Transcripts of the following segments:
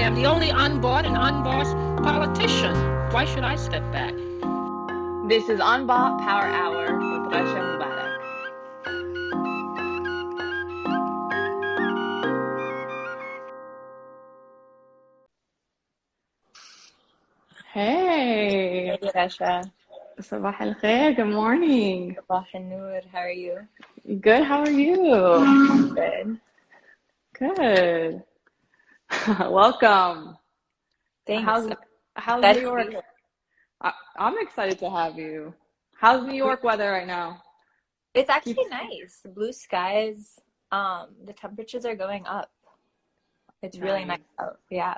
am the only unbought and unbossed politician. Why should I step back? This is UNBOUGHT Power Hour with Rasha Mubarak. Hey. Hey, Rasha. Sabah al khair. Good morning. Sabah al-Noor. How are you? Good. How are you? Good. Good. Welcome. Thanks. How's Excited New to be York? here. I'm excited to have you. How's New York weather right now? It's actually nice. Blue skies. The temperatures are going up. It's really nice out. Yeah.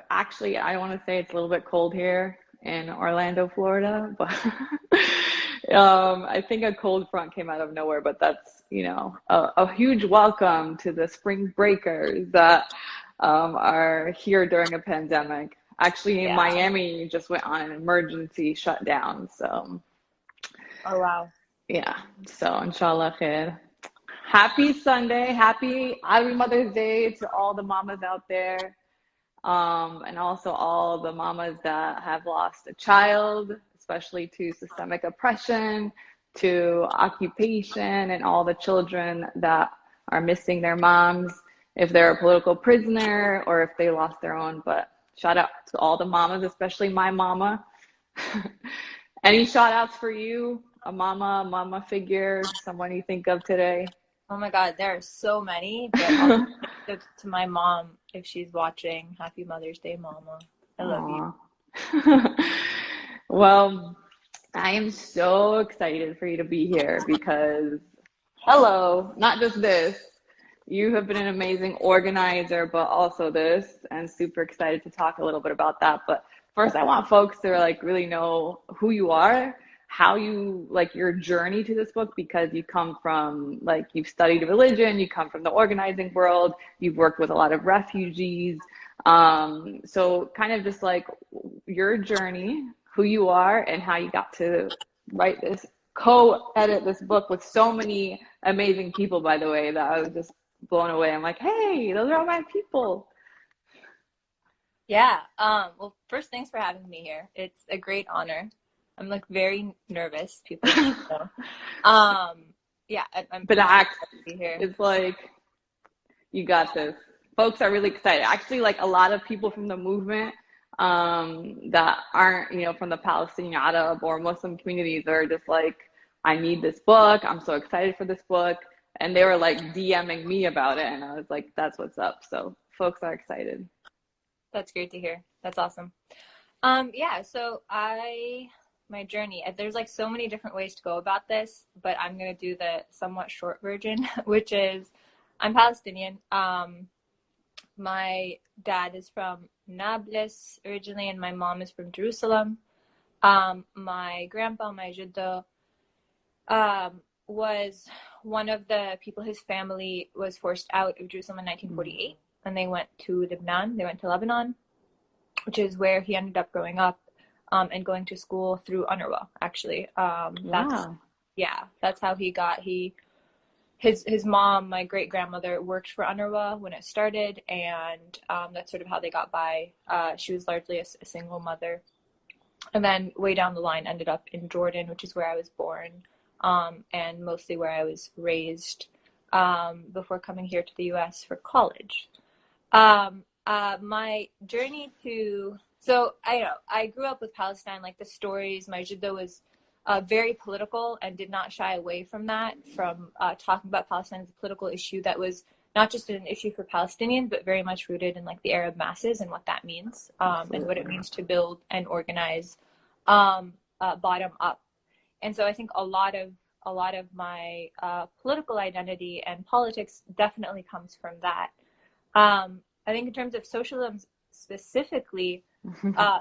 Actually, I want to say it's a little bit cold here in Orlando, Florida, but I think a cold front came out of nowhere, but that's, a huge welcome to the spring breakers that are here during a pandemic. Actually, in Miami just went on an emergency shutdown, so. Oh, wow. Yeah, so inshallah khair. Happy Sunday, happy Mother's Day to all the mamas out there. And also all the mamas that have lost a child, especially to systemic oppression, to occupation, and all the children that are missing their moms, if they're a political prisoner or if they lost their own. But shout out to all the mamas, especially my mama. Any shout outs for you? A mama figure, someone you think of today? Oh my God, there are so many, but I'll think to my mom if she's watching. Happy Mother's Day, Mama. I love you. Well, I am so excited for you to be here because, hello, not just this, you have been an amazing organizer, but also this, and super excited to talk a little bit about that. But first, I want folks to really know who you are, how you your journey to this book, because you come from you've studied religion, you come from the organizing world, you've worked with a lot of refugees, so kind of just your journey, who you are, and how you got to write this, co-edit this book with so many amazing people, by the way, that I was just blown away. I'm like, hey, those are all my people. Yeah. Well, first, thanks for having me here. It's a great honor. I'm very nervous. People should know. Yeah, I'm but happy to be here. It's you got this. Folks are really excited. Actually, a lot of people from the movement that aren't, from the Palestinian Arab or Muslim communities are just I need this book. I'm so excited for this book. And they were DMing me about it. And I was like, that's what's up. So folks are excited. That's great to hear. That's awesome. Yeah, so my journey, there's so many different ways to go about this, but I'm going to do the somewhat short version, which is I'm Palestinian. My dad is from Nablus originally, and my mom is from Jerusalem. My grandpa, my jiddo, was one of the people, his family was forced out of Jerusalem in 1948, and they went to Lebanon. They went to Lebanon, which is where he ended up growing up. And going to school through UNRWA, actually. That's how he got, his mom, my great-grandmother, worked for UNRWA when it started, and that's sort of how they got by. She was largely a single mother. And then way down the line ended up in Jordan, which is where I was born, and mostly where I was raised before coming here to the US for college. My journey to... So I grew up with Palestine, the stories. My jiddo was very political and did not shy away from that, from talking about Palestine as a political issue that was not just an issue for Palestinians, but very much rooted in the Arab masses and what that means, and what it means to build and organize bottom up. And so I think a lot of my political identity and politics definitely comes from that. I think in terms of socialism specifically,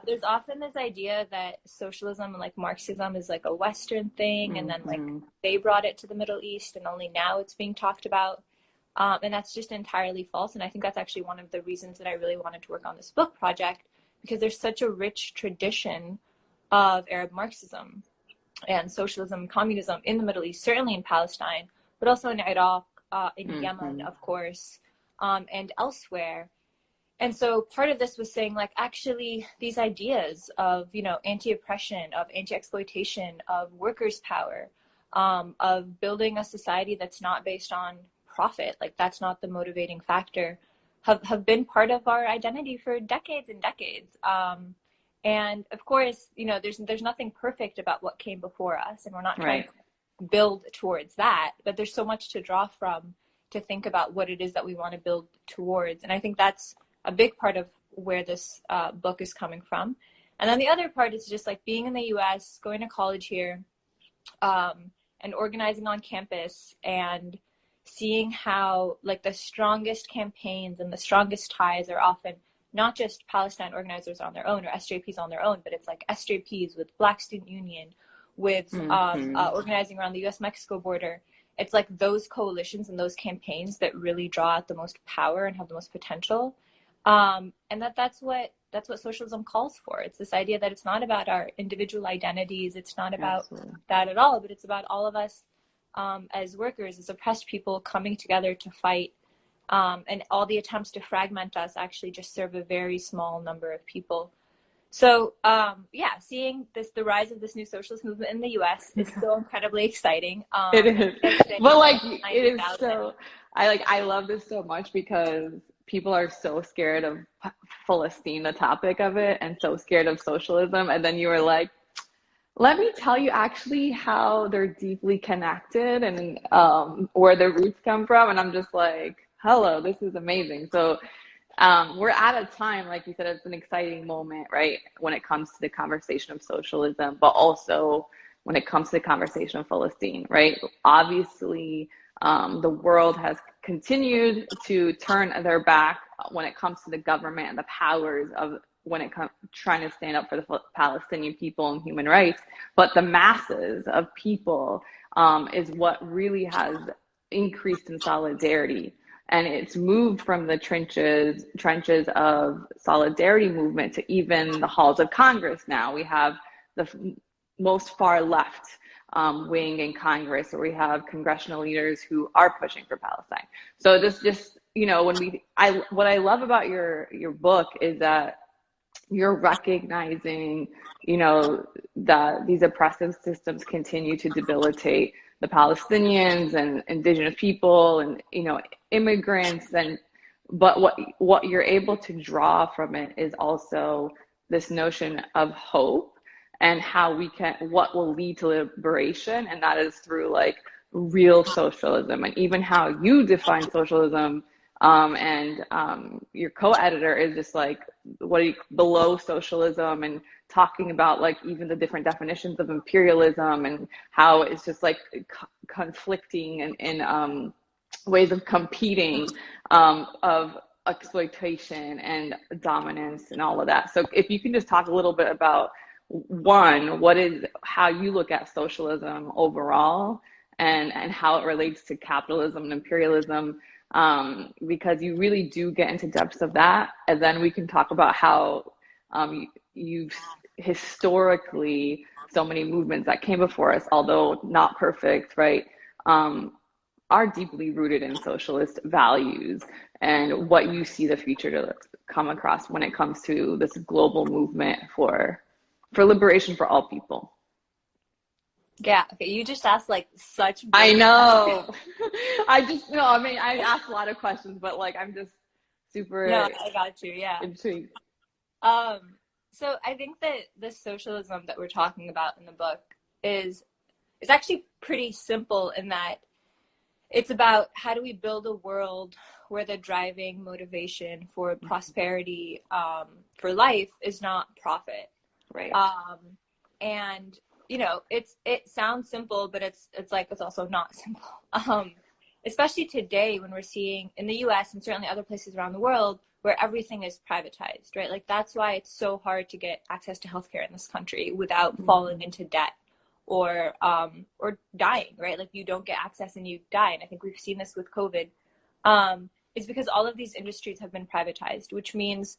there's often this idea that socialism and Marxism is a Western thing, and then they brought it to the Middle East, and only now it's being talked about, and that's just entirely false. And I think that's actually one of the reasons that I really wanted to work on this book project, because there's such a rich tradition of Arab Marxism and socialism and communism in the Middle East, certainly in Palestine, but also in Iraq, in Yemen, of course, and elsewhere. And so part of this was saying, like, actually these ideas of, you know, anti-oppression, of anti-exploitation, of workers' power, of building a society that's not based on profit, like that's not the motivating factor, have been part of our identity for decades and decades. And of course, you know, there's nothing perfect about what came before us, and we're not trying to build towards that, but there's so much to draw from to think about what it is that we want to build towards. And I think that's a big part of where this book is coming from. And then the other part is just like being in the US, going to college here, and organizing on campus, and seeing how like the strongest campaigns and the strongest ties are often not just Palestine organizers on their own or SJPs on their own, but it's like SJPs with Black Student Union, with organizing around the US-Mexico border. It's like those coalitions and those campaigns that really draw out the most power and have the most potential. And that's what socialism calls for. It's this idea that it's not about our individual identities. It's not about that at all, but it's about all of us as workers, as oppressed people coming together to fight. And all the attempts to fragment us actually just serve a very small number of people. So yeah, seeing the rise of this new socialist movement in the US is so incredibly exciting. It is. But like, it is so, I love this so much because people are so scared of Palestine, the topic of it, and so scared of socialism. And then you were like, let me tell you actually how they're deeply connected and where their roots come from. And I'm just like, hello, this is amazing. So we're at a time, like you said, it's an exciting moment, right? When it comes to the conversation of socialism, but also when it comes to the conversation of Palestine, right? Obviously, the world has continued to turn their back when it comes to the government and the powers of when it comes trying to stand up for the Palestinian people and human rights. But the masses of people is what really has increased in solidarity. And it's moved from the trenches of solidarity movement to even the halls of Congress now. We have the most far left wing in Congress, where we have congressional leaders who are pushing for Palestine. So this just, you know, what I love about your book is that you're recognizing, you know, that these oppressive systems continue to debilitate the Palestinians and indigenous people and, you know, immigrants, but what you're able to draw from it is also this notion of hope and how what will lead to liberation, and that is through like real socialism. And even how you define socialism, and your co-editor is just like below socialism, and talking about like even the different definitions of imperialism and how it's just like conflicting and ways of competing of exploitation and dominance and all of that. So if you can just talk a little bit about how you look at socialism overall and how it relates to capitalism and imperialism, because you really do get into depths of that. And then we can talk about how you've historically, so many movements that came before us, although not perfect, right, are deeply rooted in socialist values, and what you see the future to come across when it comes to this global movement for liberation for all people. Yeah, okay, you just asked like such I know. I asked a lot of questions, but like I'm just super No, I got you, yeah. intrigued. So I think that the socialism that we're talking about in the book is actually pretty simple, in that it's about how do we build a world where the driving motivation for prosperity, for life, is not profit. Right. And you know, it sounds simple, but it's also not simple. Especially today, when we're seeing in the US and certainly other places around the world where everything is privatized, right? Like that's why it's so hard to get access to healthcare in this country without falling into debt or dying, right? Like you don't get access and you die. And I think we've seen this with COVID. Is because all of these industries have been privatized, which means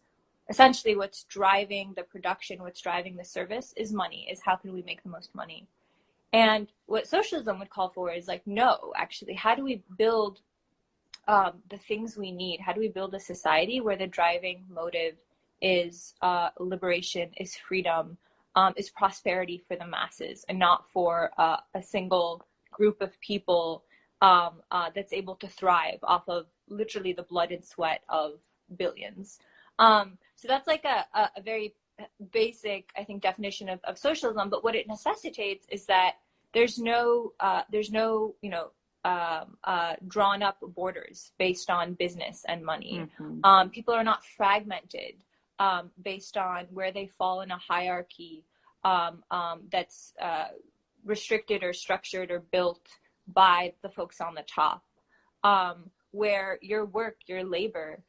essentially what's driving the production, what's driving the service is money, is how can we make the most money. And what socialism would call for is like, no, actually, how do we build the things we need? How do we build a society where the driving motive is liberation, is freedom, is prosperity for the masses, and not for a single group of people that's able to thrive off of literally the blood and sweat of billions. So that's like a very basic, I think, definition of socialism. But what it necessitates is that there's no drawn up borders based on business and money. Mm-hmm. People are not fragmented based on where they fall in a hierarchy that's restricted or structured or built by the folks on the top, where your work, your labor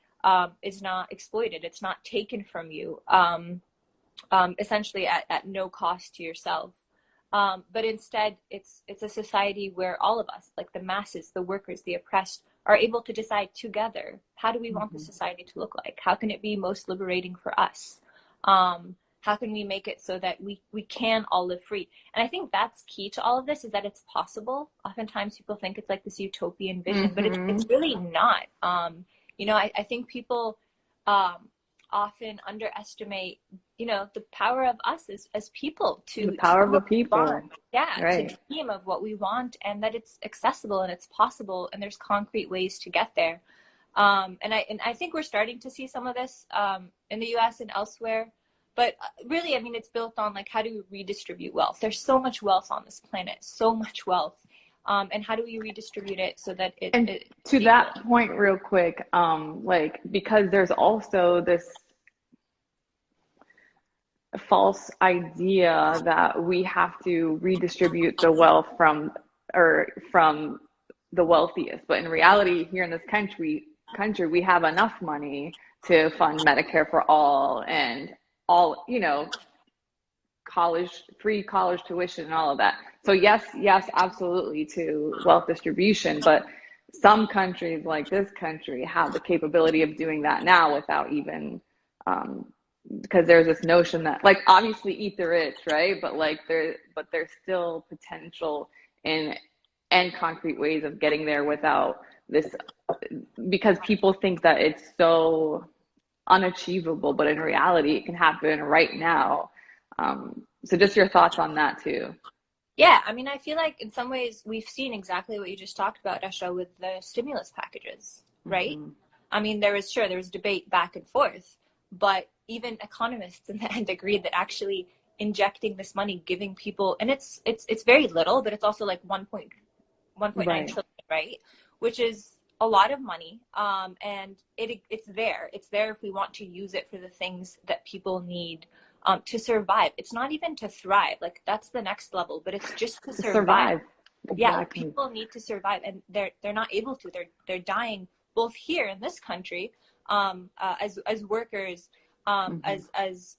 is not exploited. It's not taken from you, essentially at no cost to yourself. But instead, it's a society where all of us, like the masses, the workers, the oppressed, are able to decide together, how do we want the society to look like? How can it be most liberating for us? How can we make it so that we can all live free? And I think that's key to all of this, is that it's possible. Oftentimes people think it's like this utopian vision, but it's really not. I think people often underestimate, the power of us as people, to the power of the people. Right. To dream of what we want, and that it's accessible and it's possible, and there's concrete ways to get there. And I think we're starting to see some of this in the US and elsewhere. But really, I mean, it's built on, like, how do we redistribute wealth? There's so much wealth on this planet, so much wealth. And how do we redistribute it so that it to that point real quick, because there's also this false idea that we have to redistribute the wealth from the wealthiest. But in reality, here in this country, we have enough money to fund Medicare for all and all, free college tuition and all of that. So yes, absolutely, to wealth distribution, but some countries like this country have the capability of doing that now without even, because there's this notion that, like, obviously eat the rich, right? But there's still potential and concrete ways of getting there without this, because people think that it's so unachievable, but in reality it can happen right now. So just your thoughts on that too. Yeah, I mean, I feel like in some ways we've seen exactly what you just talked about, Esha, with the stimulus packages, right? I mean, there was debate back and forth, but even economists in the end agreed that actually injecting this money, giving people, and it's very little, but it's also like 1.9 trillion, right? Which is a lot of money, and it's there if we want to use it for the things that people need to survive. It's not even to thrive, like that's the next level, but it's just to survive. Exactly. Yeah, people need to survive, and they're not able to. They're dying both here in this country, as workers, as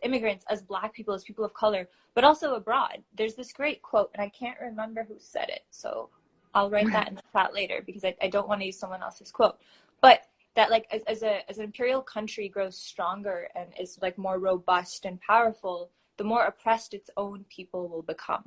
immigrants, as Black people, as people of color, but also abroad. There's this great quote, and I can't remember who said it, so I'll write that in the chat later, because I don't want to use someone else's quote. But that, like, as an imperial country grows stronger and is like more robust and powerful, the more oppressed its own people will become.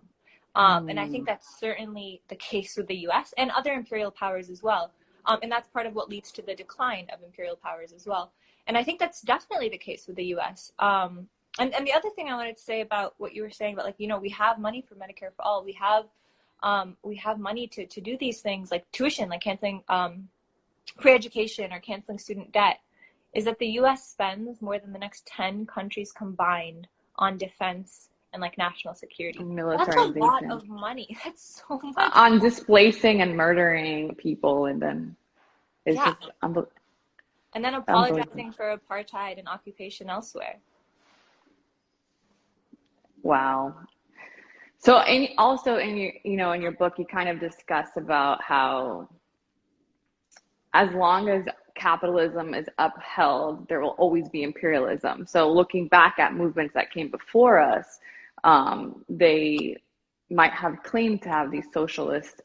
And I think that's certainly the case with the US and other imperial powers as well. And that's part of what leads to the decline of imperial powers as well. And I think that's definitely the case with the US. And the other thing I wanted to say about what you were saying about, like, we have money for Medicare for all. We have money to do these things, like tuition, like canceling free education or canceling student debt, is that the US spends more than the next 10 countries combined on defense and, like, national security. That's a lot of money. That's so much on displacing and murdering people, and then it's just and then apologizing for apartheid and occupation elsewhere. Wow. So also in your book, you kind of discuss about how as long as capitalism is upheld, there will always be imperialism. So looking back at movements that came before us, they might have claimed to have these socialist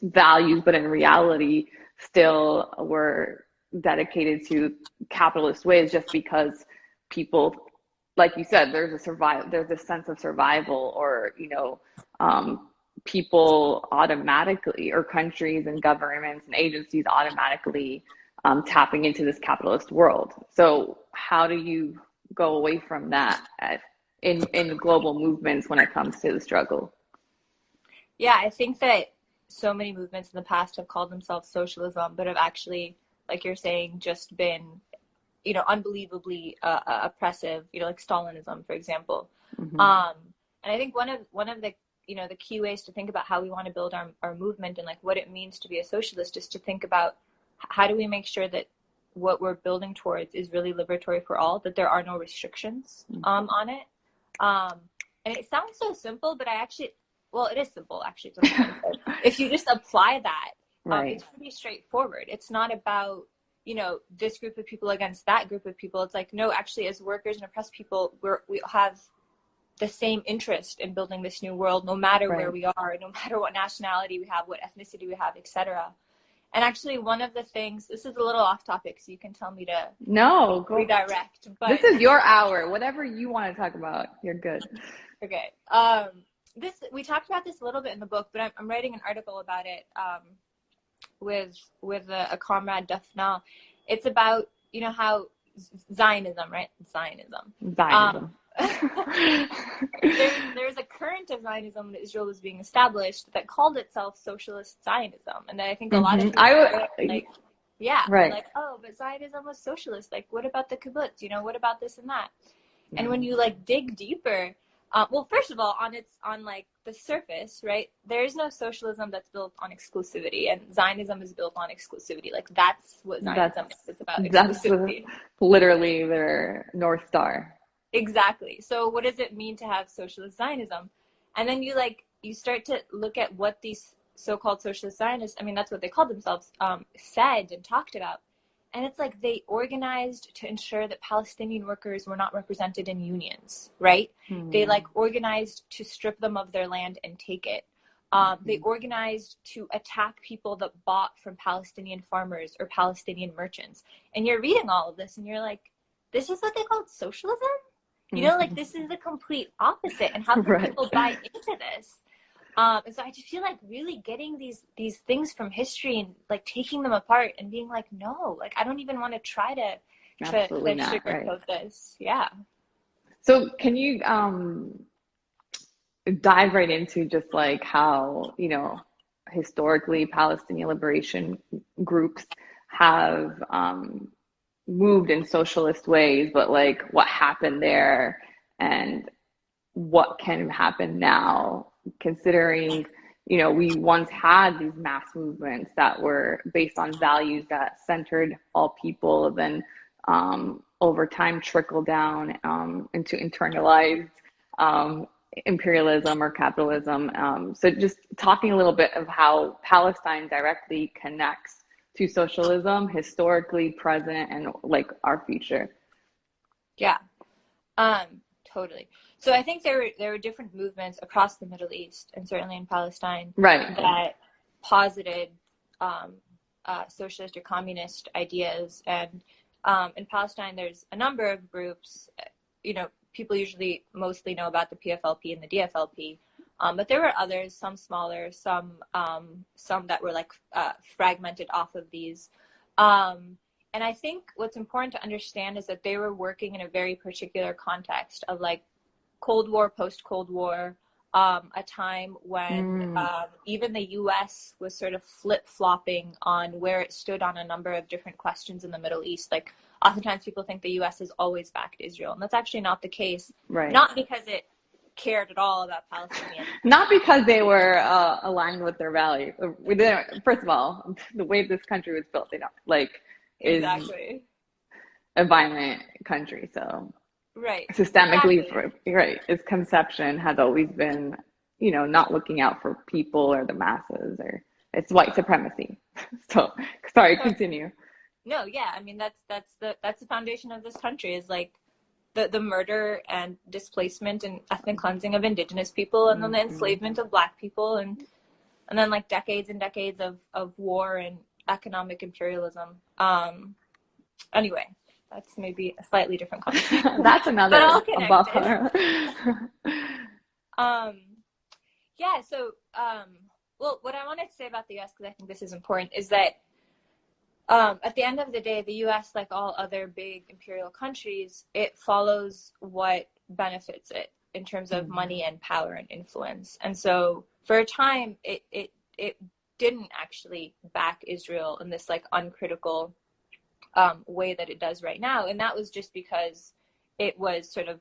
values, but in reality still were dedicated to capitalist ways, just because people, like you said, there's a sense of survival, or people automatically, or countries and governments and agencies automatically tapping into this capitalist world. So how do you go away from that in global movements when it comes to the struggle? Yeah, I think that so many movements in the past have called themselves socialism, but have actually, like you're saying, just been, unbelievably oppressive, like Stalinism, for example. Mm-hmm. And I think one of the, the key ways to think about how we want to build our movement and like what it means to be a socialist is to think about how do we make sure that what we're building towards is really liberatory for all, that there are no restrictions on it. And it sounds so simple, but it is simple, actually. If you just apply that, right. It's pretty straightforward. It's not about, this group of people against that group of people. It's like, no, actually, as workers and oppressed people, we have the same interest in building this new world, no matter right. where we are, no matter what nationality we have, what ethnicity we have, etc. And actually, one of the things, this is a little off topic, so you can tell me to redirect. But this is your hour. Whatever you want to talk about, you're good. Okay. We talked about this a little bit in the book, but I'm writing an article about it with a comrade, Dafna. It's about, how Zionism, right? Zionism. There's a current of Zionism that Israel was being established that called itself Socialist Zionism, and I think a lot of people right. like, oh, but Zionism was socialist. Like, what about the kibbutz? What about this and that? Yeah. And when you dig deeper, well, first of all, on the surface, right? There is no socialism that's built on exclusivity, and Zionism is built on exclusivity. Like, that's what Zionism is about. Exclusivity. That's literally their North Star. Exactly. So what does it mean to have socialist Zionism? And then you start to look at what these so-called socialist Zionists, that's what they called themselves, said and talked about. And it's like they organized to ensure that Palestinian workers were not represented in unions, right? They organized to strip them of their land and take it. They organized to attack people that bought from Palestinian farmers or Palestinian merchants. And you're reading all of this and you're like, this is what they called socialism? This is the complete opposite. And how can people buy into this? And so I just feel like really getting these things from history and taking them apart and being like, no, I don't even want to try to sugarcoat this. Yeah. So can you dive right into just how, historically Palestinian liberation groups have moved in socialist ways, but what happened there and what can happen now, considering we once had these mass movements that were based on values that centered all people, then over time trickle down into internalized imperialism or capitalism. So just talking a little bit of how Palestine directly connects to socialism, historically present, and our future. Yeah, totally. So I think there were different movements across the Middle East and certainly in Palestine that posited socialist or communist ideas. And in Palestine, there's a number of groups. People usually mostly know about the PFLP and the DFLP. But there were others, some smaller, some that were fragmented off of these. And I think what's important to understand is that they were working in a very particular context of Cold War, post-Cold War, a time when even the U.S. was sort of flip-flopping on where it stood on a number of different questions in the Middle East. Oftentimes people think the U.S. has always backed Israel, and that's actually not the case. Right. Not because it cared at all about Palestinians. Not because they were aligned with their values. We didn't. First of all, the way this country was built, they don't Exactly. is a violent country. So systemically, its conception has always been, not looking out for people or the masses, or it's white supremacy. So sorry, continue. No, yeah, that's the foundation of this country is the murder and displacement and ethnic cleansing of indigenous people, and then the enslavement of Black people, and then decades and decades of war and economic imperialism. Anyway, that's maybe a slightly different conversation. That's another. But all connected. Yeah. Yeah. So well, what I wanted to say about the U.S., because I think this is important, is that at the end of the day, the U.S., like all other big imperial countries, it follows what benefits it in terms of money and power and influence. And so for a time, it didn't actually back Israel in this like uncritical way that it does right now. And that was just because it was sort of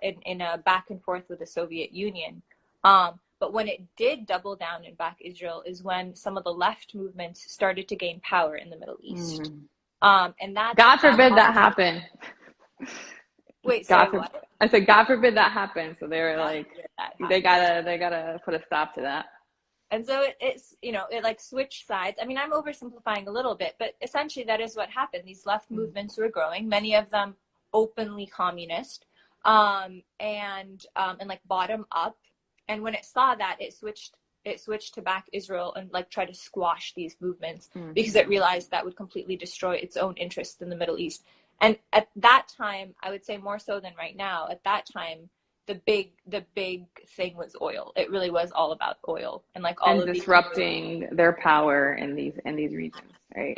in a back and forth with the Soviet Union. But when it did double down and back Israel is when some of the left movements started to gain power in the Middle East. And that's God forbid that happen. Wait, God sorry, what? I said, God forbid that happen. So they were like, they gotta put a stop to that. And so it's, you know, it like switched sides. I mean, I'm oversimplifying a little bit, but essentially that is what happened. These left movements were growing, many of them openly communist, and like bottom up. And when it saw that, it switched to back Israel and like try to squash these movements because it realized that would completely destroy its own interests in the Middle East. And at that time, I would say more so than right now, at that time, the big thing was oil. It really was all about oil and like all of disrupting their power in these regions, right?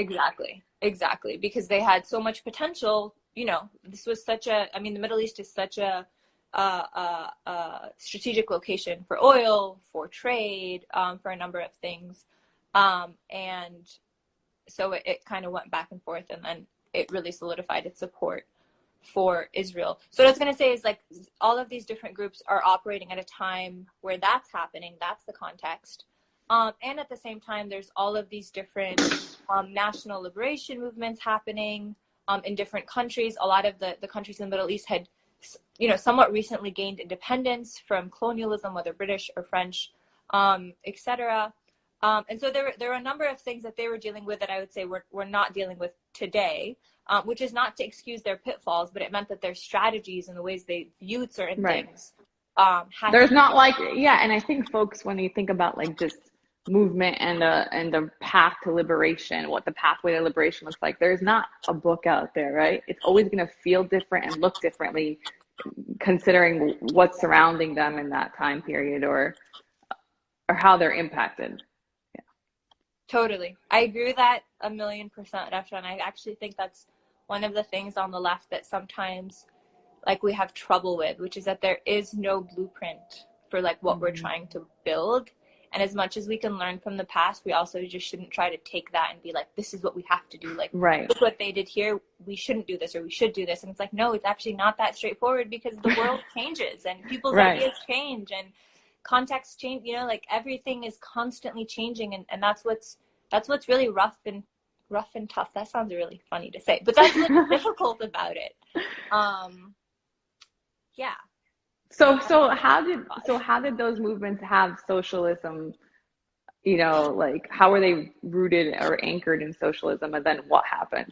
Exactly, because they had so much potential. You know, this was the Middle East is such a strategic location for oil, for trade, for a number of things, and so it kind of went back and forth, and then it really solidified its support for Israel. So what I was going to say is like all of these different groups are operating at a time where that's happening. That's the context. And at the same time, there's all of these different national liberation movements happening in different countries. A lot of the countries in the Middle East had, you know, somewhat recently gained independence from colonialism, whether British or French, etc. And so there were a number of things that they were dealing with that I would say we're not dealing with today, which is not to excuse their pitfalls, but it meant that their strategies and the ways they viewed certain things. There's not like, and I think folks, when you think about like just movement and the path to liberation, what the pathway to liberation looks like, there's not a book out there, right? It's always going to feel different and look differently considering what's surrounding them in that time period or how they're impacted. Totally. I agree with that 1,000,000%, Rasha, and I actually think that's one of the things on the left that sometimes like we have trouble with, which is that there is no blueprint for like what we're trying to build. And as much as we can learn from the past, we also just shouldn't try to take that and be like, this is what we have to do. Like, look what they did here. We shouldn't do this, or we should do this. And it's like, no, it's actually not that straightforward because the world changes and people's ideas change and context change. You know, like everything is constantly changing, and that's what's really rough and tough. That sounds really funny to say, but that's what's difficult about it. Yeah. So how did those movements have socialism? You know, like how were they rooted or anchored in socialism, and then what happened?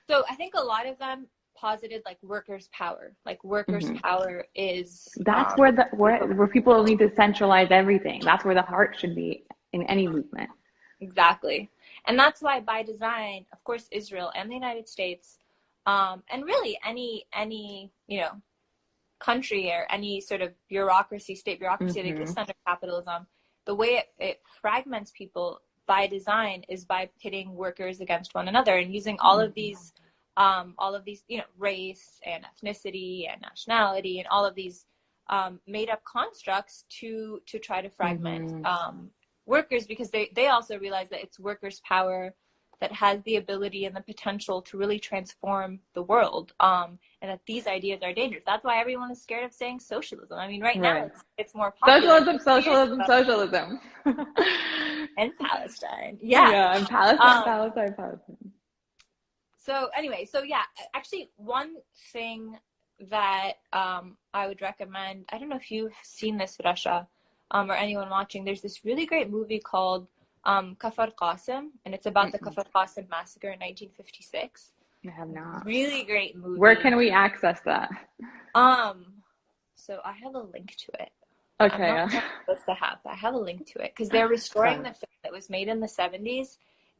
So I think a lot of them posited like workers' power. Like workers' power is that's where people need to centralize everything. That's where the heart should be in any movement. Exactly. And that's why by design, of course, Israel and the United States, and really any you know, country or any sort of state bureaucracy that exists under capitalism, the way it fragments people by design is by pitting workers against one another and using all of these, you know, race and ethnicity and nationality and all of these made up constructs to try to fragment workers, because they also realize that it's workers' power that has the ability and the potential to really transform the world, and that these ideas are dangerous. That's why everyone is scared of saying socialism. I mean, right now it's more popular. Socialism. And Palestine. And Palestine. So anyway, actually one thing that I would recommend, I don't know if you've seen this, Rasha, or anyone watching, there's this really great movie called Kafar Qasim, and it's about the Kafar Qasim massacre in 1956. I have not. Really great movie. Where can we access that? So I have a link to it. Okay. I'm not supposed to have. I have a link to it because they're restoring the film that was made in the 70s,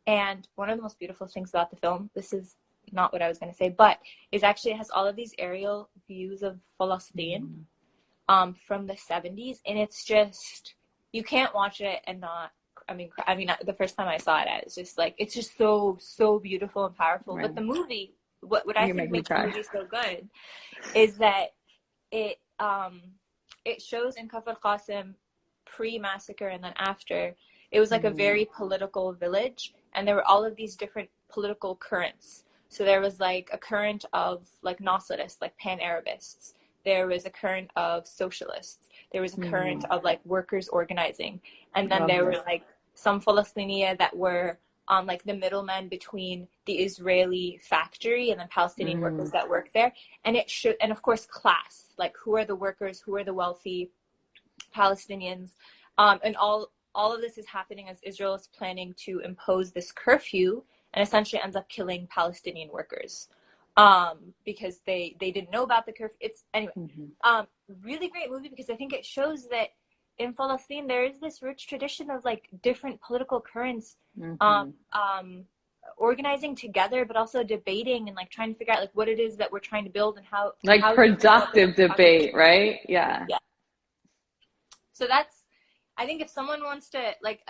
and one of the most beautiful things about the film, this is not what I was going to say, but is actually it has all of these aerial views of Palestine from the 70s, and it's just you can't watch it and not, I mean, the first time I saw it, I was just like, it's just so beautiful and powerful. Right. But the movie, what I You think make me makes the cry. movie so good is that it shows in Kafr Qasim pre-massacre and then after. It was like a very political village, and there were all of these different political currents. So there was like a current of like Nasrists, like Pan-Arabists. There was a current of socialists. There was a current of like workers organizing. And then there were like some Palestinians that were on like the middlemen between the Israeli factory and the Palestinian workers that work there. And it should, and of course class, like who are the workers, who are the wealthy Palestinians, and all of this is happening as Israel is planning to impose this curfew and essentially ends up killing Palestinian workers because they didn't know about the curfew. It's anyway, really great movie because I think it shows that in Palestine there is this rich tradition of like different political currents organizing together, but also debating and like trying to figure out like what it is that we're trying to build and how productive debate, right? Yeah. So that's, I think if someone wants to, like,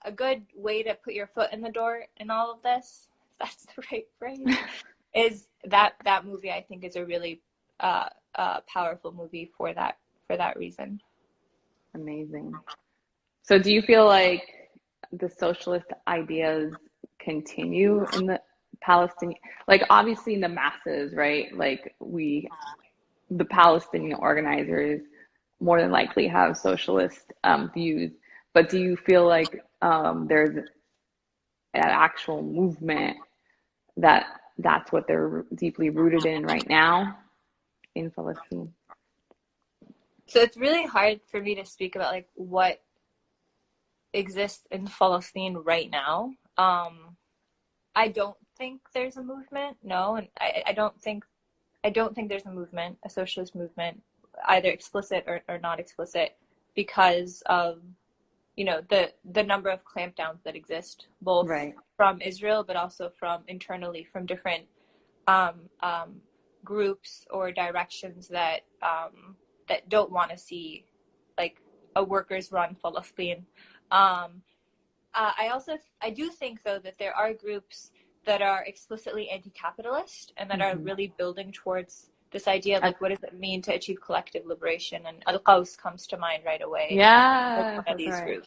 a good way to put your foot in the door in all of this, if that's the right phrase, is that movie. I think is a really powerful movie for that reason. Amazing. So do you feel like the socialist ideas continue in the Palestinian, like obviously in the masses, right? Like the Palestinian organizers more than likely have socialist views, but do you feel like there's an actual movement that's what they're deeply rooted in right now in Palestine? So it's really hard for me to speak about like what exists in Palestine right now. I don't think there's a movement, no, and I don't think there's a movement, a socialist movement, either explicit or not explicit, because of the number of clampdowns that exist, both from Israel but also from internally from different groups or directions that don't want to see like a workers run Palestine. I do think though that there are groups that are explicitly anti-capitalist and that are really building towards this idea of like what does it mean to achieve collective liberation, and Al-Qaws comes to mind right away. Yeah, one of these groups.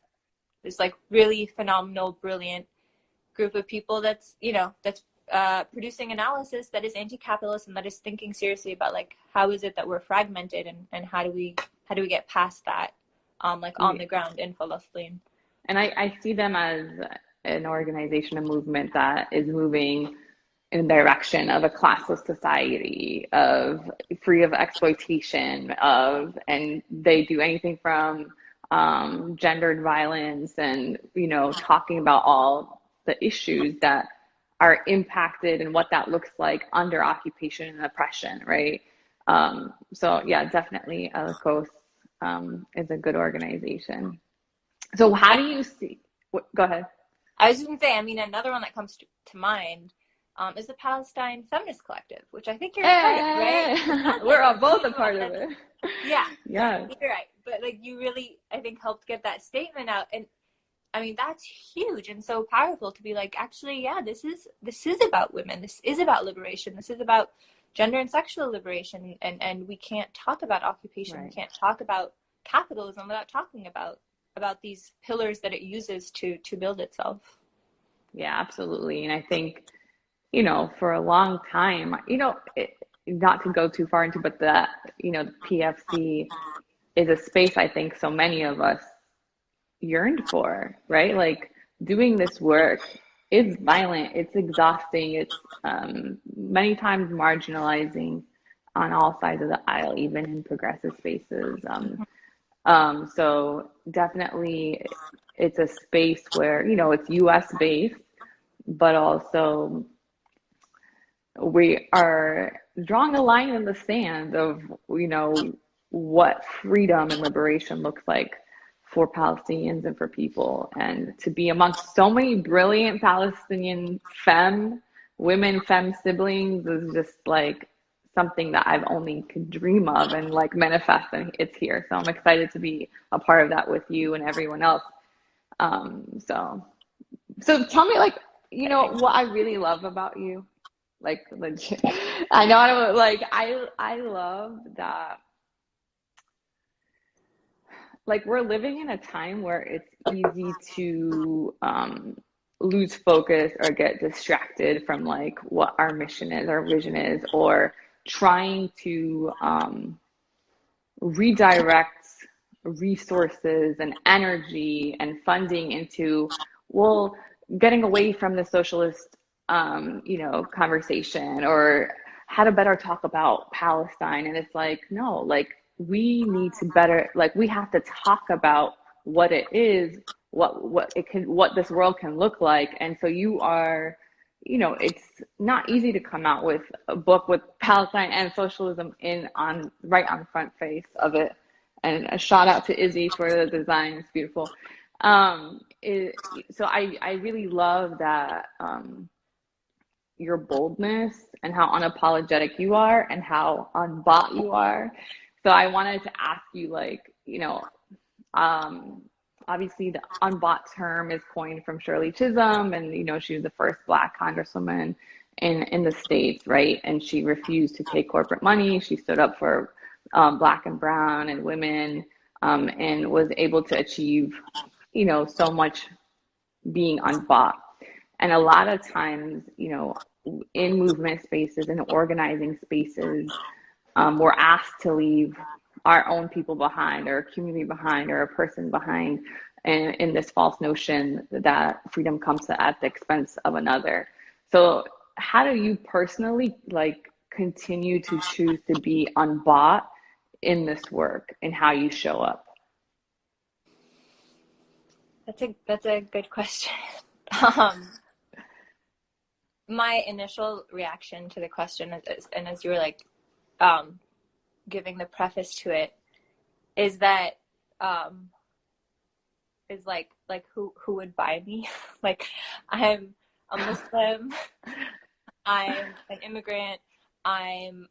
This like really phenomenal, brilliant group of people that's producing analysis that is anti-capitalist and that is thinking seriously about like how is it that we're fragmented and how do we get past that on the ground in Palestine. And I see them as an organization, a movement that is moving in the direction of a classless society, of free of exploitation, and they do anything from gendered violence and talking about all the issues that are impacted and what that looks like under occupation and oppression, right? So yeah, definitely Al-Qaws is a good organization. So how do you see? Go ahead. I was just going to say, I mean, another one that comes to mind is the Palestine Feminist Collective, which I think you're part of, right? We're both a part of it. Yeah. Yeah. You're right. But like you really, I think, helped get that statement out. And I mean, that's huge and so powerful to be like, actually, yeah, this is about women. This is about liberation. This is about gender and sexual liberation. And we can't talk about occupation. Right. We can't talk about capitalism without talking about these pillars that it uses to build itself. Yeah, absolutely. And I think, for a long time, not to go too far into, but the PFC is a space I think so many of us yearned for, right? Like doing this work is violent, it's exhausting, it's many times marginalizing on all sides of the aisle, even in progressive spaces. So definitely it's a space where, it's US based, but also we are drawing a line in the sand of, what freedom and liberation looks like for Palestinians and for people. And to be amongst so many brilliant Palestinian femme siblings is just like something that I've only could dream of and like manifest, and it's here. So I'm excited to be a part of that with you and everyone else. So tell me, like, what I really love about you, like legit. I know I don't like I love that, like, we're living in a time where it's easy to lose focus or get distracted from like what our mission is, our vision is, or trying to redirect resources and energy and funding into, well, getting away from the socialist conversation, or how to better talk about Palestine. And it's like, no, like, we need to better, like, we have to talk about what it is, what it can, what this world can look like. And so you are, it's not easy to come out with a book with Palestine and socialism right on the front face of it. And a shout out to Izzy for the design. It's beautiful. So I really love that, your boldness and how unapologetic you are and how unbought you are. So I wanted to ask you, like, obviously the unbought term is coined from Shirley Chisholm, and she was the first Black congresswoman in the States, right? And she refused to take corporate money. She stood up for Black and brown and women, and was able to achieve, so much being unbought. And a lot of times, in movement spaces and organizing spaces, we're asked to leave our own people behind, or a community behind, or a person behind, and in this false notion that freedom comes at the expense of another. So how do you personally, like, continue to choose to be unbought in this work and how you show up? That's a good question. My initial reaction to the question is, and as you were like giving the preface to it, is that is like who would buy me? Like, I'm a Muslim, I'm an immigrant, I'm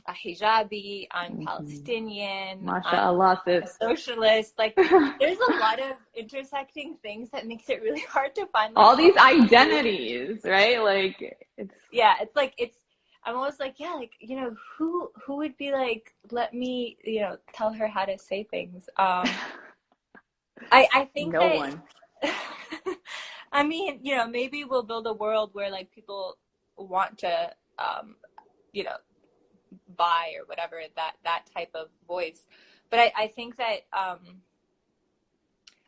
a hijabi, I'm Palestinian, MashaAllah, I'm a socialist. Like, there's a lot of intersecting things that makes it really hard to find, like, all these identities, right? Like, I'm almost like, yeah, like, who would be like, let me, tell her how to say things. I think no that one. I mean, maybe we'll build a world where, like, people want to buy or whatever, that type of voice. But I think that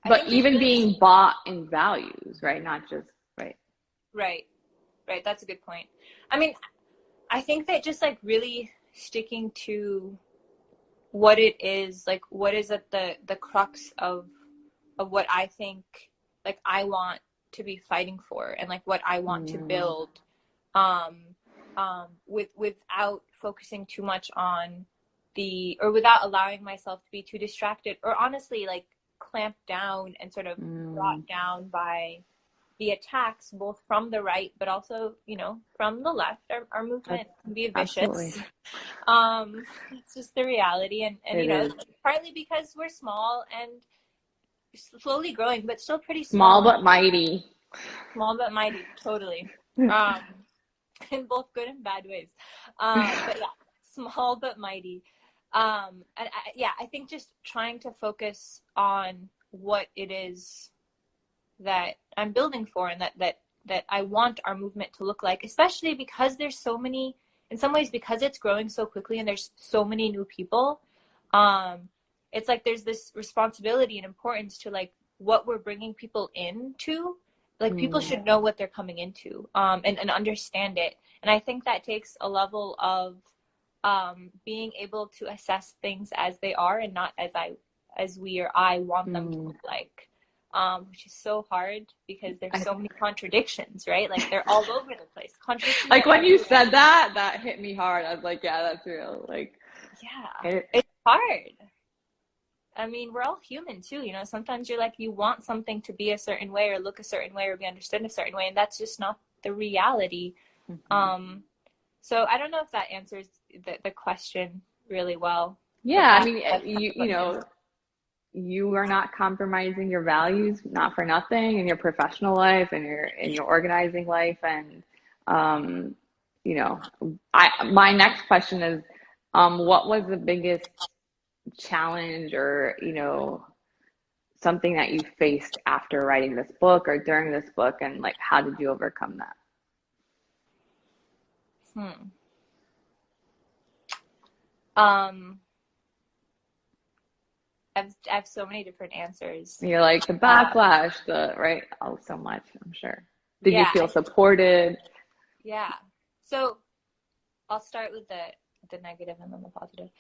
but even being bought in values, right? Not just right. That's a good point. I mean, I think that just, like, really sticking to what it is, like, what is at the crux of what I think, like, I want to be fighting for, and, like, what I want to build, without focusing too much on or without allowing myself to be too distracted, or honestly, like, clamped down and sort of brought down by the attacks, both from the right, but also, from the left. Our movement can be vicious. It's just the reality. And it's partly because we're small and slowly growing, but still pretty small. Small but mighty. Small but mighty, totally. In both good and bad ways. But yeah, small but mighty. And I think just trying to focus on what it is that I'm building for, and that I want our movement to look like, especially because there's so many, in some ways, because it's growing so quickly and there's so many new people. It's like there's this responsibility and importance to, like, what we're bringing people into. Like, people should know what they're coming into, and understand it. And I think that takes a level of being able to assess things as they are, and not as we or I want them to look like. Which is so hard because there's so many contradictions, right? Like, they're all over the place. Contradictions. Like, when you said that hit me hard. I was like, yeah, that's real. Like, yeah, it's hard. I mean, we're all human too, sometimes you're like, you want something to be a certain way or look a certain way or be understood a certain way, and that's just not the reality. So I don't know if that answers the question really well. Yeah, I mean, you are not compromising your values, not for nothing, in your professional life and your organizing life. And my next question is, what was the biggest challenge or something that you faced after writing this book or during this book, and like how did you overcome that? I have so many different answers. You're like the backlash, right? Oh, so much, I'm sure. Did you feel supported? Yeah. So I'll start with the negative and then the positive.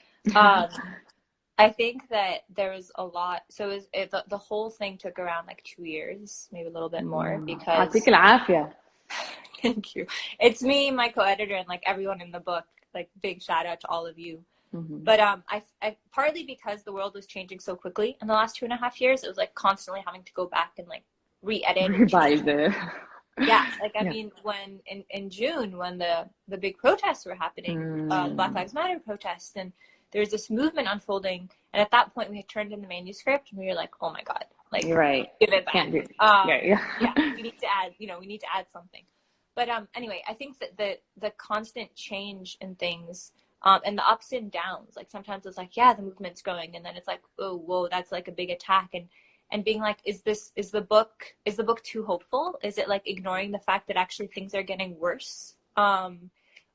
I think that there was a lot. So the whole thing took around like 2 years, maybe a little bit more, because thank you. It's me, my co-editor, and like everyone in the book. Like big shout out to all of you. But I partly because the world was changing so quickly in the last 2.5 years, it was like constantly having to go back and like re-edit, revise it. Yeah, like I mean, when in June when the big protests were happening, Black Lives Matter protests, and there was this movement unfolding, and at that point we had turned in the manuscript and we were like, oh my god, like you're right, give it back. Can't do yeah, we need to add, we need to add something. But anyway, I think that the constant change in things, and the ups and downs, like sometimes it's like, yeah, the movement's growing, and then it's like, oh, whoa, that's like a big attack, and being like, is the book too hopeful? Is it like ignoring the fact that actually things are getting worse? And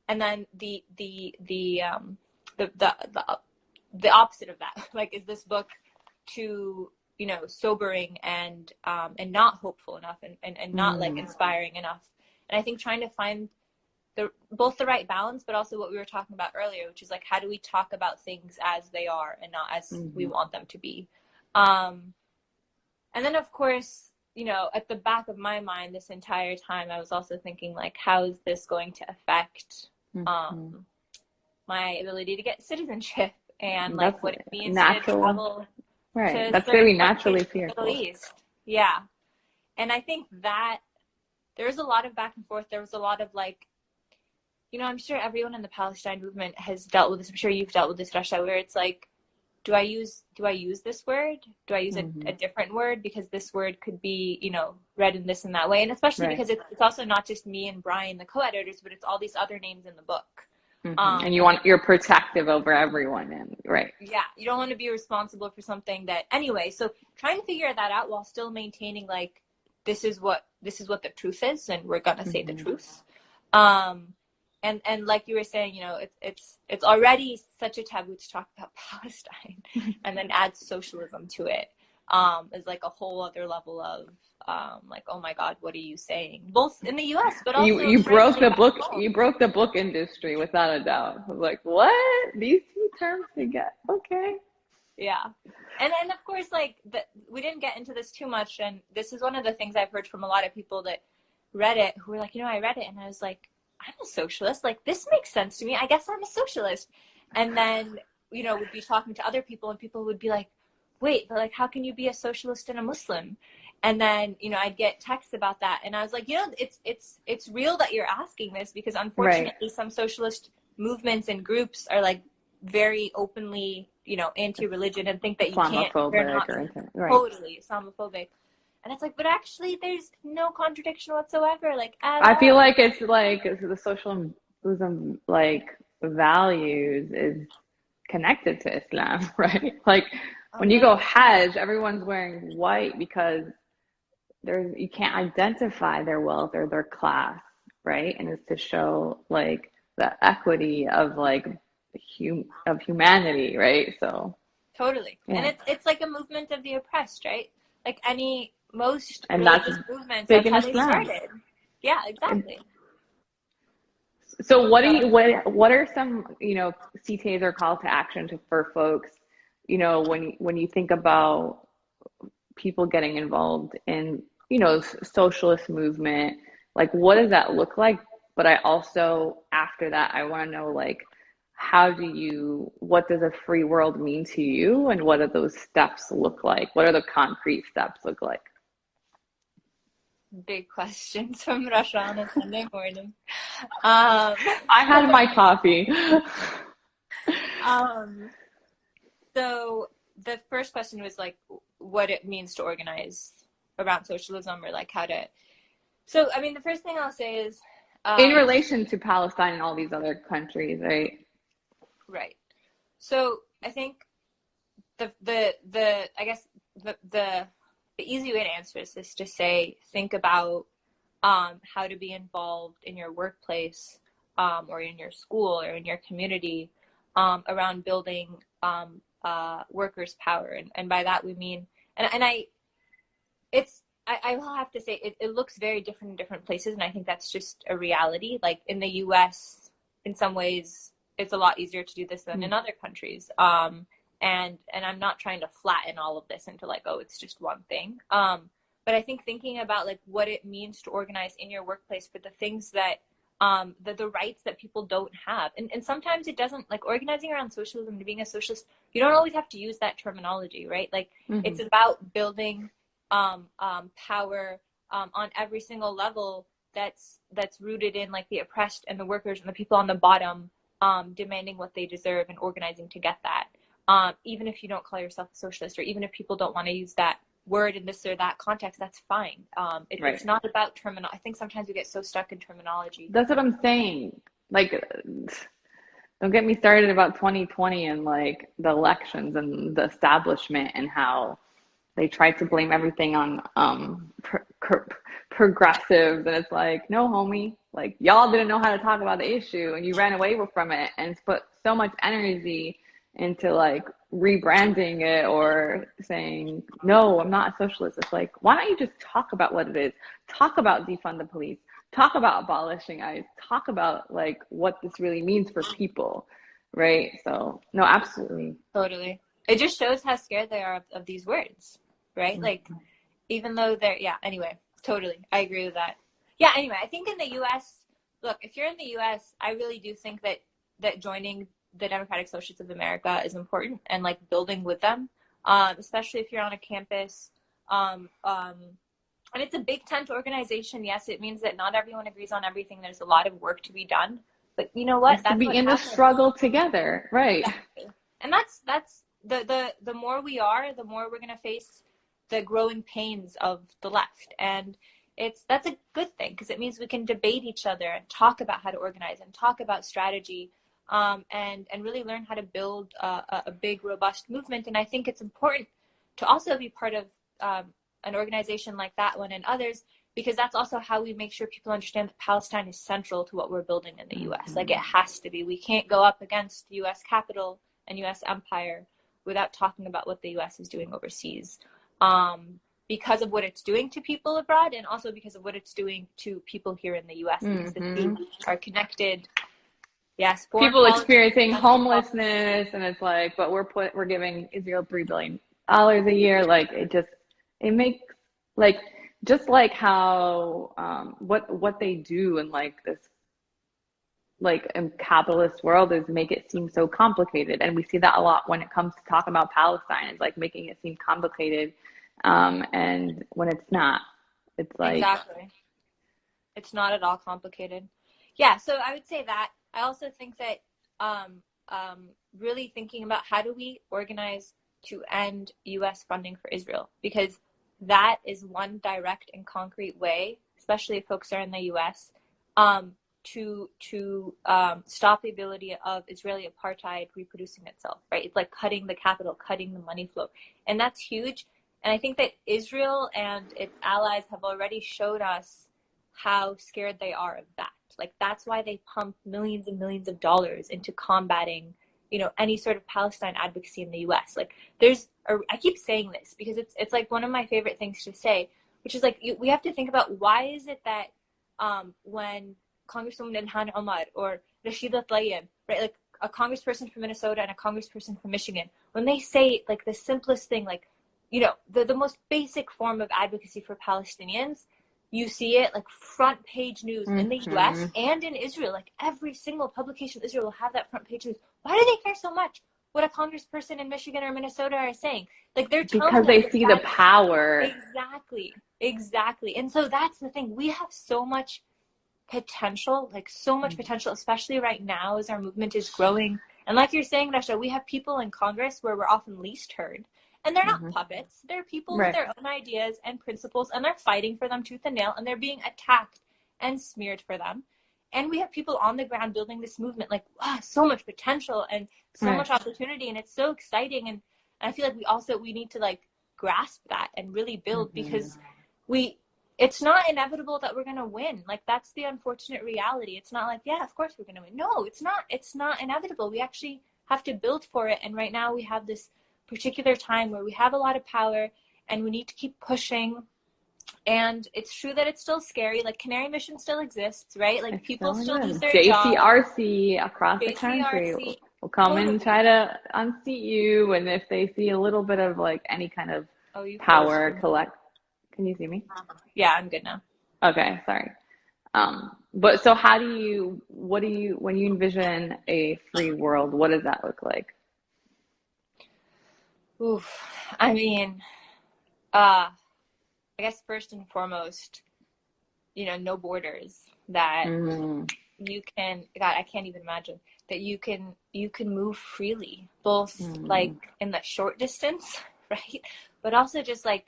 then the opposite of that, like, is this book too sobering and not hopeful enough and not like inspiring enough? And I think trying to find both the right balance, but also what we were talking about earlier, which is like, how do we talk about things as they are and not as we want them to be? And then, of course, at the back of my mind this entire time, I was also thinking, like, how is this going to affect my ability to get citizenship, and like what it means to travel to that's very naturally fearful. Middle East. Yeah. And I think that there was a lot of back and forth. There was a lot of like, I'm sure everyone in the Palestine movement has dealt with this. I'm sure you've dealt with this, Rasha, where it's like, do I use this word? Do I use a different word? Because this word could be, read in this and that way. And especially because it's also not just me and Brian, the co-editors, but it's all these other names in the book. And you're protective over everyone, and right. Yeah, you don't want to be responsible for something that, anyway. So trying to figure that out while still maintaining like, this is what the truth is, and we're gonna say the truth. And like you were saying, it's already such a taboo to talk about Palestine, and then add socialism to it is like a whole other level of like, oh my God, what are you saying? Both in the U.S., but also you broke the book. You broke the book industry without a doubt. I was like, what? These two terms together? Okay. Yeah. And of course, like, we didn't get into this too much, and this is one of the things I've heard from a lot of people that read it who were like, I read it and I was like, I'm a socialist. Like, this makes sense to me. I guess I'm a socialist. And then, would be talking to other people, and people would be like, wait, but like, how can you be a socialist and a Muslim? And then, I'd get texts about that. And I was like, it's real that you're asking this, because unfortunately some socialist movements and groups are like very openly, anti-religion, and think that you can't, they're not totally Islamophobic. And it's like, but actually there's no contradiction whatsoever. Like, I feel like it's like the socialism, like, values is connected to Islam, right? Like, when you go Hajj, everyone's wearing white because you can't identify their wealth or their class, right? And it's to show like the equity of like of humanity, right? So totally. And it's like a movement of the oppressed, right? Like most and religious movements, that's how they started. Yeah, exactly. So what are some, CTAs or call to action for folks, when you think about people getting involved in, socialist movement, like, what does that look like? But I also, after that, I want to know, like, what does a free world mean to you? And what do those steps look like? What are the concrete steps look like? big questions from Russia on a Sunday morning. I had my coffee. So the first question was like what it means to organize around socialism, or like how to. So I mean, the first thing I'll say is in relation to Palestine and all these other countries, right? Right. So I think the I guess the easy way to answer this is to say, think about how to be involved in your workplace or in your school or in your community around building workers' power. And by that we mean, I will have to say it looks very different in different places, and I think that's just a reality. Like in the US, in some ways, it's a lot easier to do this than in other countries. And I'm not trying to flatten all of this into like, oh, it's just one thing. But I think thinking about like what it means to organize in your workplace for the things that the rights that people don't have. And sometimes it doesn't, like organizing around socialism and being a socialist, you don't always have to use that terminology, right? Like it's about building power on every single level that's rooted in like the oppressed and the workers and the people on the bottom demanding what they deserve and organizing to get that. Even if you don't call yourself a socialist, or even if people don't want to use that word in this or that context, that's fine. It's not about I think sometimes we get so stuck in terminology. That's what I'm saying. Like, don't get me started about 2020 and like the elections and the establishment and how they tried to blame everything on progressives, and it's like, no, homie, like y'all didn't know how to talk about the issue and you ran away from it and put so much energy into like rebranding it or saying, no, I'm not a socialist. It's like, why don't you just talk about what it is? Talk about defund the police. Talk about abolishing ICE. Talk about like what this really means for people, right? So no, absolutely. Totally. It just shows how scared they are of these words, right? Like, even though they're, anyway, totally. I agree with that. Yeah, anyway, I think in the US, look, if you're in the US, I really do think that joining the Democratic Socialists of America is important, and like building with them, especially if you're on a campus. And it's a big tent organization. Yes, it means that not everyone agrees on everything. There's a lot of work to be done. But you know what? That's to be in the struggle together, right? Exactly. And that's the more we are, the more we're going to face the growing pains of the left. And that's a good thing, because it means we can debate each other and talk about how to organize and talk about strategy. And really learn how to build a big, robust movement. And I think it's important to also be part of an organization like that one and others, because that's also how we make sure people understand that Palestine is central to what we're building in the U.S. Like, it has to be. We can't go up against the U.S. Capitol and U.S. empire without talking about what the U.S. is doing overseas, because of what it's doing to people abroad, and also because of what it's doing to people here in the U.S. Because the two are connected. Yes, people experiencing homelessness, and it's like, but we're giving Israel $3 billion a year. Like, it makes, like, just like how what they do in like this, like, in capitalist world, is make it seem so complicated. And we see that a lot when it comes to talking about Palestine. It's like making it seem complicated, and when it's not, it's like, exactly, it's not at all complicated. Yeah, so I would say that. I also think that really thinking about how do we organize to end U.S. funding for Israel, because that is one direct and concrete way, especially if folks are in the U.S., to stop the ability of Israeli apartheid reproducing itself, right? It's like cutting the capital, cutting the money flow. And that's huge. And I think that Israel and its allies have already showed us how scared they are of that. Like, that's why they pump millions and millions of dollars into combating, any sort of Palestine advocacy in the U.S. Like, I keep saying this because it's like one of my favorite things to say, which is like, we have to think about, why is it that when Congresswoman Ilhan Omar or Rashida Tlaib, right, like a congressperson from Minnesota and a congressperson from Michigan, when they say like the simplest thing, like, the most basic form of advocacy for Palestinians, you see it like front page news in the US and in Israel. Like, every single publication in Israel will have that front page news. Why do they care so much what a congressperson in Michigan or Minnesota are saying? Like, they're telling because they see the power. Exactly. Exactly. And so that's the thing. We have so much potential, like so much potential, especially right now as our movement is growing. And like you're saying, Rasha, we have people in Congress where we're often least heard. And they're not puppets. They're people with Right. their own ideas and principles, and they're fighting for them tooth and nail, and they're being attacked and smeared for them. And we have people on the ground building this movement, like, wow, so much potential and so much opportunity, and it's so exciting. And I feel like we need to like grasp that and really build, because it's not inevitable that we're going to win. Like, that's the unfortunate reality. It's not like, yeah, of course we're going to win. No, it's not inevitable. We actually have to build for it. And right now we have this particular time where we have a lot of power and we need to keep pushing. And it's true that it's still scary. Like, Canary Mission still exists, right? Like, people still lose their jobs. JCRC across the country will come and try to unseat you. And if they see a little bit of like any kind of power collect. Can you see me? Yeah, I'm good now. Okay, sorry. But so when you envision a free world, what does that look like? Oof. I mean, I guess first and foremost, no borders, that you can, God, I can't even imagine that you can move freely, both like in the short distance, right? But also just like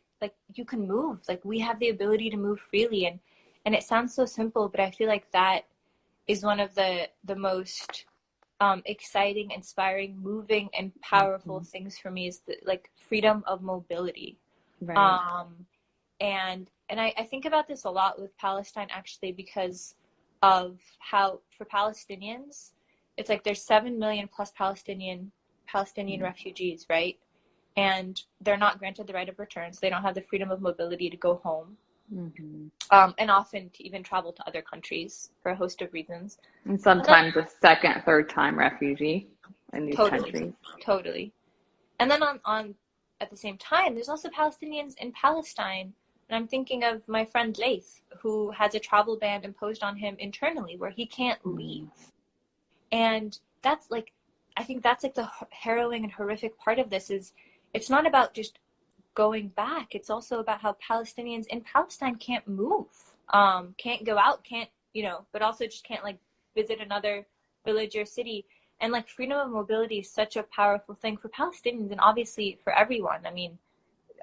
you can move, like we have the ability to move freely. And it sounds so simple, but I feel like that is one of the most exciting, inspiring, moving, and powerful things for me, is like freedom of mobility. Right. And I think about this a lot with Palestine, actually, because of how, for Palestinians, it's like there's 7 million plus Palestinian refugees, right? And they're not granted the right of return, so they don't have the freedom of mobility to go home. And often to even travel to other countries for a host of reasons. And sometimes a second, third time refugee in these countries. Totally. And then on at the same time, there's also Palestinians in Palestine. And I'm thinking of my friend Laith, who has a travel ban imposed on him internally where he can't leave. And that's like, I think that's like the harrowing and horrific part of this, is it's not about just going back. It's also about how Palestinians in Palestine can't move, can't go out, can't, but also just can't like visit another village or city. And like freedom of mobility is such a powerful thing for Palestinians, and obviously for everyone. I mean,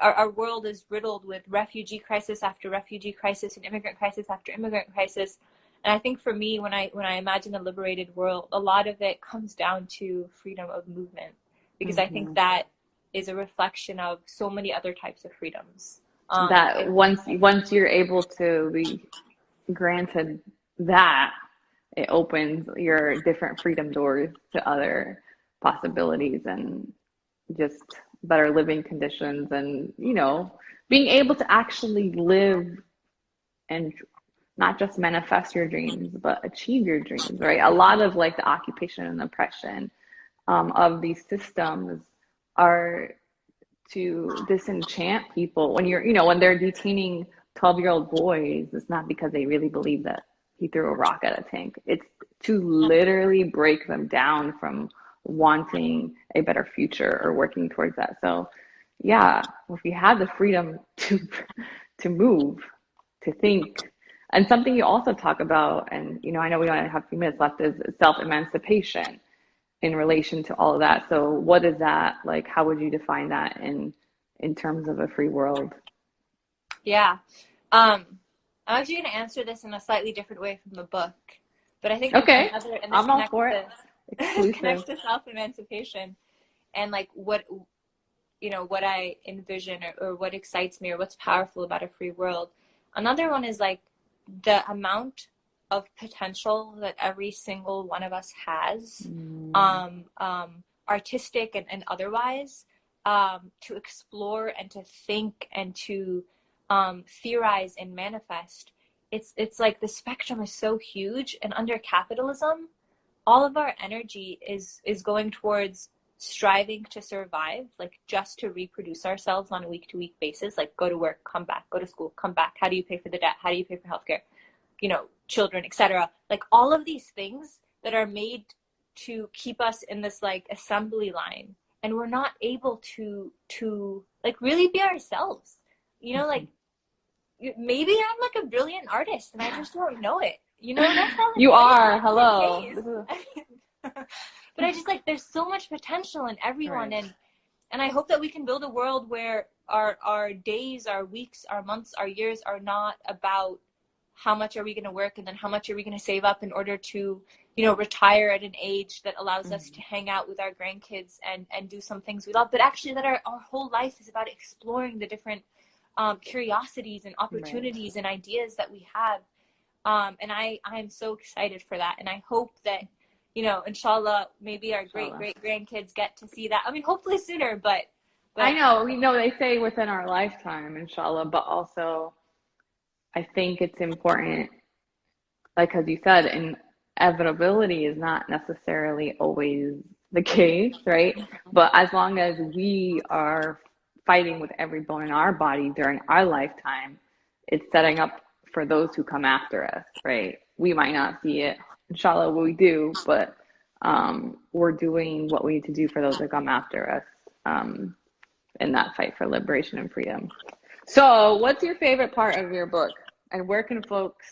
our world is riddled with refugee crisis after refugee crisis and immigrant crisis after immigrant crisis. And I think for me, when I imagine a liberated world, a lot of it comes down to freedom of movement, because I think that is a reflection of so many other types of freedoms. That once you're able to be granted that, it opens your different freedom doors to other possibilities and just better living conditions, and being able to actually live and not just manifest your dreams but achieve your dreams, right? A lot of like the occupation and oppression of these systems are to disenchant people. When when they're detaining 12-year-old boys, it's not because they really believe that he threw a rock at a tank. It's to literally break them down from wanting a better future or working towards that. So yeah, if you have the freedom to move, to think. And something you also talk about, and I know we only have a few minutes left, is self-emancipation in relation to all of that. So what is that like? How would you define that in terms of a free world? Yeah. I'm actually going to answer this in a slightly different way from the book, but I think I'm all for it. This connects to self-emancipation and like what I envision or what excites me or what's powerful about a free world. Another one is like the amount of potential that every single one of us has, artistic and otherwise, to explore and to think and to theorize and manifest. It's like the spectrum is so huge, and under capitalism, all of our energy is going towards striving to survive, like just to reproduce ourselves on a week-to-week basis, like go to work, come back, go to school, come back. How do you pay for the debt? How do you pay for healthcare? Children, etc. Like all of these things that are made to keep us in this like assembly line, and we're not able to like really be ourselves. Like maybe I'm like a brilliant artist and I just don't know it. You know, that's how You are. Hello. But I just like, there's so much potential in everyone. Right. And I hope that we can build a world where our days, our weeks, our months, our years are not about how much are we going to work and then how much are we going to save up in order to, you know, retire at an age that allows us to hang out with our grandkids and do some things we love, but actually that our whole life is about exploring the different curiosities and opportunities and ideas that we have. And I'm so excited for that. And I hope that, you know, inshallah, maybe our great grandkids get to see that. I mean, hopefully sooner, but I know, you know, they say within our lifetime, inshallah, but also I think it's important, like, as you said, inevitability is not necessarily always the case, right? But as long as we are fighting with every bone in our body during our lifetime, it's setting up for those who come after us, right? We might not see it, inshallah, what we do, but we're doing what we need to do for those that come after us in that fight for liberation and freedom. So what's your favorite part of your book, and where can folks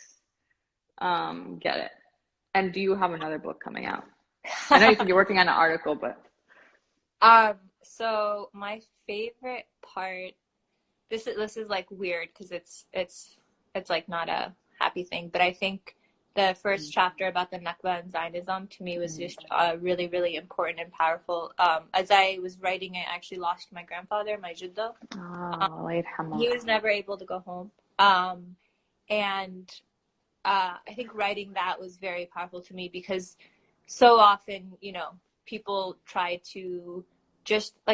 get it? And do you have another book coming out? I know you said you're working on an article, but so my favorite part, this is like weird because it's like not a happy thing, but I think the first chapter about the Nakba and Zionism to me was just really, really important and powerful. As I was writing it, I actually lost my grandfather, my jiddo. He was never able to go home. And I think writing that was very powerful to me because so often, you know, people try to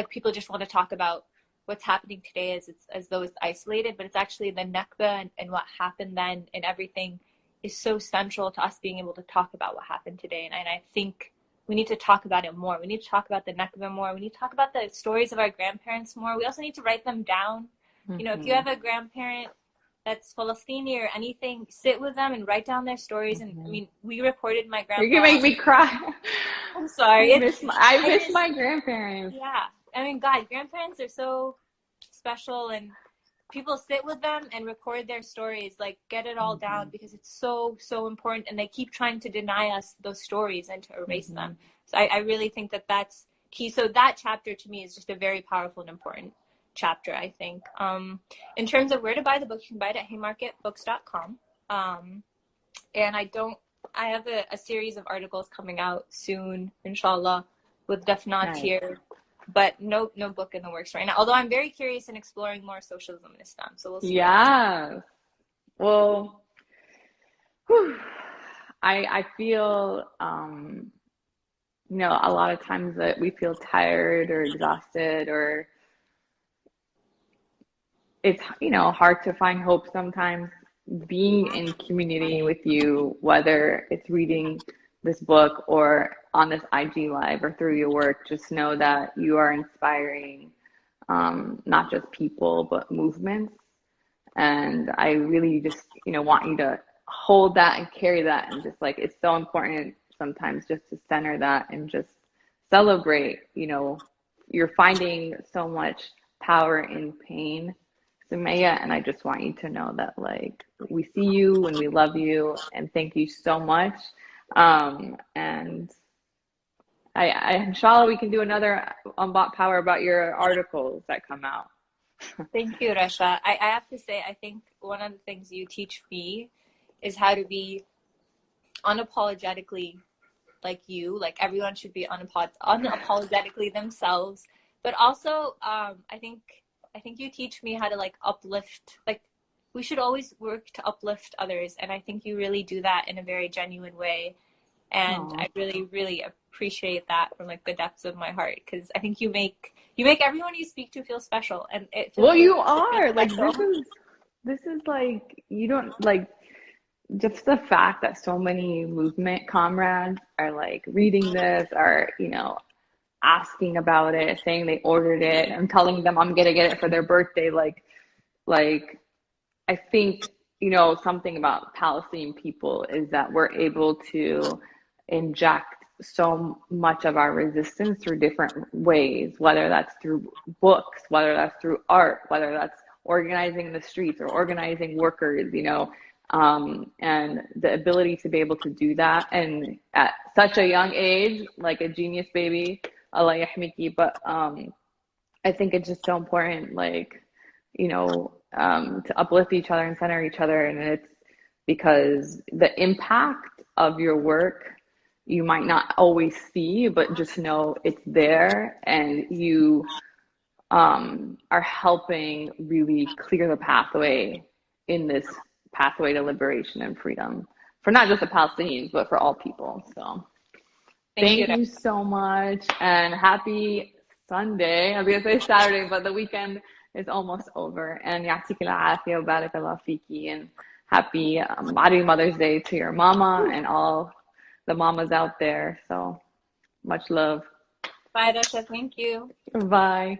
people just want to talk about what's happening today as though it's isolated, but it's actually the Nakba and what happened then and everything is so central to us being able to talk about what happened today. And I think we need to talk about it more. We need to talk about the Nakba more. We need to talk about the stories of our grandparents more. We also need to write them down. You know, if you have a grandparent that's Palestinian or anything, sit with them and write down their stories. And I mean, we recorded my grandpa. You can make me cry. I'm sorry. I miss my grandparents. Yeah. I mean, God, grandparents are so special, and people sit with them and record their stories, like get it all down because it's so, so important. And they keep trying to deny us those stories and to erase them. So I really think that that's key. So that chapter to me is just a very powerful and important chapter, I think. In terms of where to buy the book, you can buy it at haymarketbooks.com. And I have a series of articles coming out soon, inshallah, with Dafnat here. But no book in the works right now. Although I'm very curious in exploring more socialism and Islam. So we'll see. Yeah. Well, I feel, you know, a lot of times that we feel tired or exhausted, or it's, you know, hard to find hope sometimes. Being in community with you, whether it's reading this book or on this IG live or through your work, just know that you are inspiring not just people but movements. And I really just, you know, want you to hold that and carry that, and just like, it's so important sometimes just to center that and just celebrate. You know, you're finding so much power in pain, Sumaya, and I just want you to know that, like, we see you and we love you, and thank you so much. And I inshallah we can do another Unbought Power about your articles that come out. Thank you, Rasha. I have to say, I think one of the things you teach me is how to be unapologetically like you. Like, everyone should be unapologetically themselves. But also, I think you teach me how to, like, uplift. Like, we should always work to uplift others, and I think you really do that in a very genuine way. And I really, really appreciate that from, like, the depths of my heart, because I think you make everyone you speak to feel special, and it feels well, you are like, special. this is like, you don't, like, just the fact that so many movement comrades are, like, reading this, are, you know, asking about it, saying they ordered it. I'm telling them I'm gonna get it for their birthday. Like I think, you know, something about Palestinian people is that we're able to inject so much of our resistance through different ways, whether that's through books, whether that's through art, whether that's organizing the streets or organizing workers, you know, and the ability to be able to do that, and at such a young age, like a genius baby, Allah yahmiki. But I think it's just so important, like, you know, to uplift each other and center each other. And it's because the impact of your work you might not always see, but just know it's there, and you are helping really clear the pathway in this pathway to liberation and freedom for not just the Palestinians, but for all people. So thank you so much, and happy Sunday. I was going to say Saturday, but the weekend is almost over. And ya'tik al-afiyah wa barakallah fiki, and happy Mother's Day to your mama and all the mamas out there. So much love. Bye, Dasha. Thank you. Bye.